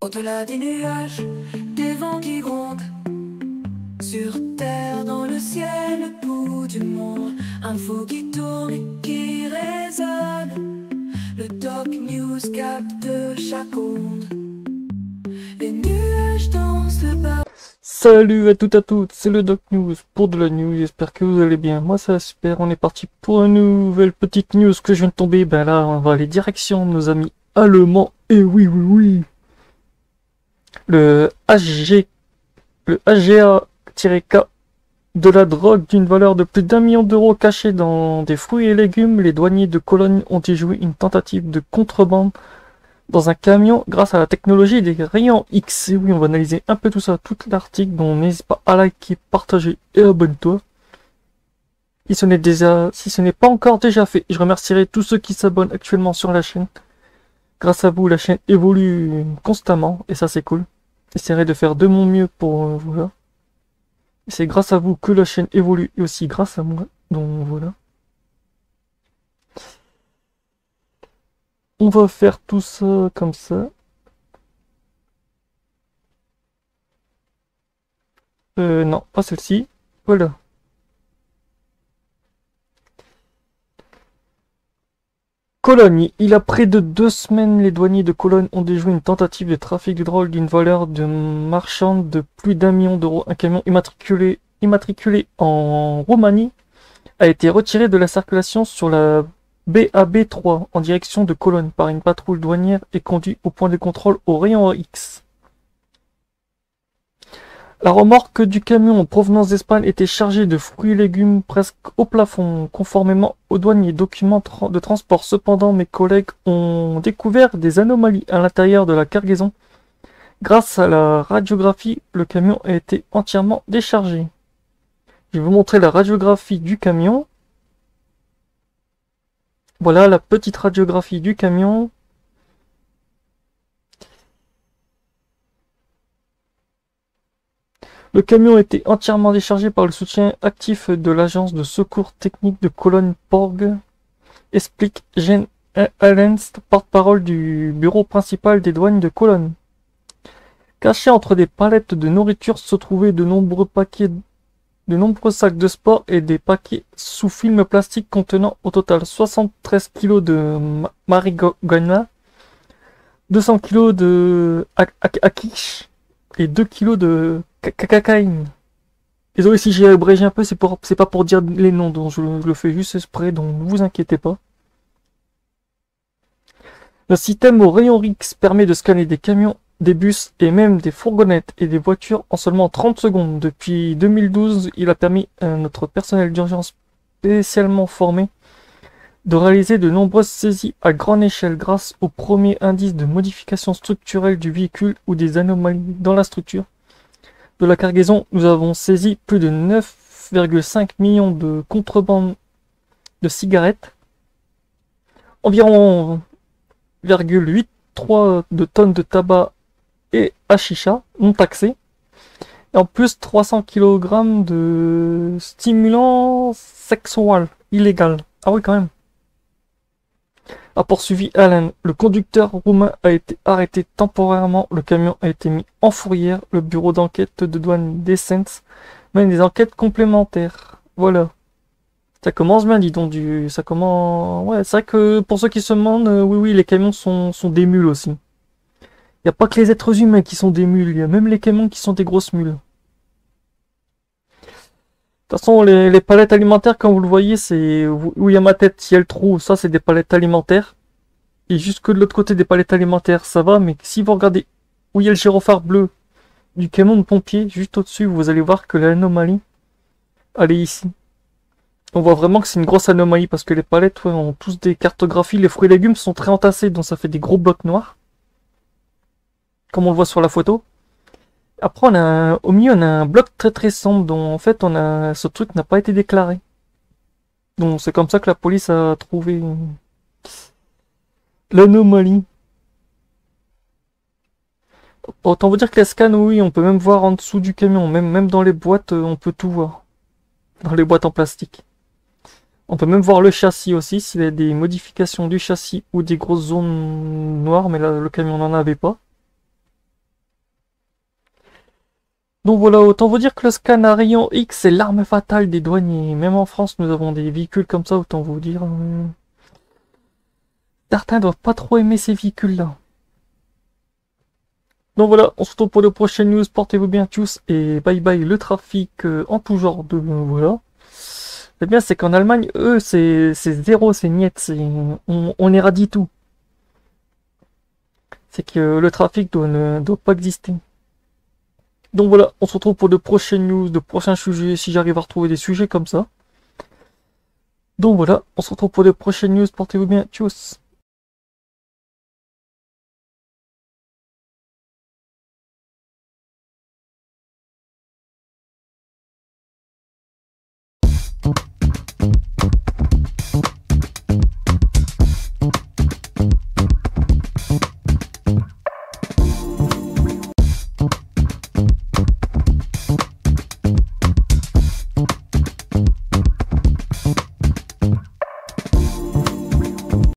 Au-delà des nuages, des vents qui grondent, sur terre, dans le ciel, le bout du monde, info qui tourne et qui résonne. Le Doc News capte chaque onde. Les nuages dansent le bas. Salut à toutes et à toutes, c'est le Doc News pour de la news, j'espère que vous allez bien. Moi ça va super, on est parti pour une nouvelle petite news que je viens de tomber. Ben là, on va aller direction de nos amis allemands. Et oui, oui, oui. Le HGA-K de la drogue d'une valeur de plus d'1 million d'euros cachée dans des fruits et légumes. Les douaniers de Cologne ont échoué une tentative de contrebande dans un camion grâce à la technologie des rayons X. Et oui, on va analyser un peu tout ça, tout l'article, donc n'hésite pas à liker, partager et abonne-toi. Si ce n'est pas encore déjà fait, je remercierai tous ceux qui s'abonnent actuellement sur la chaîne. Grâce à vous, la chaîne évolue constamment et ça c'est cool. J'essaierai de faire de mon mieux pour vous là. C'est grâce à vous que la chaîne évolue et aussi grâce à moi, donc voilà. On va faire tout ça comme ça. Non, pas celle-ci. Voilà. Cologne. Il y a près de 2 semaines, les douaniers de Cologne ont déjoué une tentative de trafic de drogue d'une valeur de marchande de plus d'1 million d'euros. Un camion immatriculé en Roumanie a été retiré de la circulation sur la BAB3 en direction de Cologne par une patrouille douanière et conduit au point de contrôle au rayon X. La remorque du camion en provenance d'Espagne était chargée de fruits et légumes presque au plafond, conformément aux douaniers documents de transport. Cependant, mes collègues ont découvert des anomalies à l'intérieur de la cargaison. Grâce à la radiographie, le camion a été entièrement déchargé. Je vais vous montrer la radiographie du camion. Voilà la petite radiographie du camion. Le camion était entièrement déchargé par le soutien actif de l'agence de secours technique de Cologne-Porg, explique Jean Allens, porte-parole du bureau principal des douanes de Cologne. Cachés entre des palettes de nourriture se trouvaient de nombreux sacs de sport et des paquets sous film plastique contenant au total 73 kg de marijuana, 200 kg de hakish et 2 kg de cocaïne. Désolé si j'ai abrégé un peu, c'est pas pour dire les noms, donc je le fais juste exprès, donc ne vous inquiétez pas. Le système au rayon X permet de scanner des camions, des bus et même des fourgonnettes et des voitures en seulement 30 secondes. Depuis 2012, il a permis à notre personnel d'urgence spécialement formé de réaliser de nombreuses saisies à grande échelle grâce aux premiers indices de modification structurelle du véhicule ou des anomalies dans la structure de la cargaison. Nous avons saisi plus de 9,5 millions de contrebande de cigarettes, environ 0,83 de tonnes de tabac et hashicha non taxés, et en plus 300 kg de stimulants sexuels illégaux. Ah oui, quand même. A poursuivi Alain. Le conducteur roumain a été arrêté temporairement. Le camion a été mis en fourrière. Le bureau d'enquête de douane d'Essens mène des enquêtes complémentaires. Voilà. Ça commence bien, dis donc. Ça commence... Ouais, c'est vrai que pour ceux qui se demandent, oui, les camions sont des mules aussi. Il n'y a pas que les êtres humains qui sont des mules. Il y a même les camions qui sont des grosses mules. De toute façon, les palettes alimentaires, comme vous le voyez, c'est où il y a ma tête, il y a le trou, ça c'est des palettes alimentaires. Et jusque de l'autre côté des palettes alimentaires, ça va, mais si vous regardez où il y a le gyrophare bleu du camion de pompier, juste au-dessus, vous allez voir que l'anomalie, elle est ici. On voit vraiment que c'est une grosse anomalie parce que les palettes ont tous des cartographies, les fruits et légumes sont très entassés, donc ça fait des gros blocs noirs. Comme on le voit sur la photo. Après, au milieu, on a un bloc très très sombre dont en fait, ce truc n'a pas été déclaré. Donc c'est comme ça que la police a trouvé l'anomalie. Autant vous dire que les scans, oui, on peut même voir en dessous du camion, même dans les boîtes, on peut tout voir. Dans les boîtes en plastique. On peut même voir le châssis aussi, s'il y a des modifications du châssis ou des grosses zones noires, mais là, le camion n'en avait pas. Donc voilà, autant vous dire que le Scanarion X c'est l'arme fatale des douaniers. Même en France, nous avons des véhicules comme ça, autant vous dire. Certains doivent pas trop aimer ces véhicules-là. Donc voilà, on se retrouve pour de prochaines news. Portez-vous bien tous et bye bye le trafic en tout genre de voilà. C'est bien, c'est qu'en Allemagne, eux, c'est zéro, c'est niet, on éradique tout. C'est que le trafic ne doit pas exister. Donc voilà, on se retrouve pour de prochaines news, de prochains sujets, si j'arrive à retrouver des sujets comme ça. Donc voilà, on se retrouve pour de prochaines news, portez-vous bien, tchuss.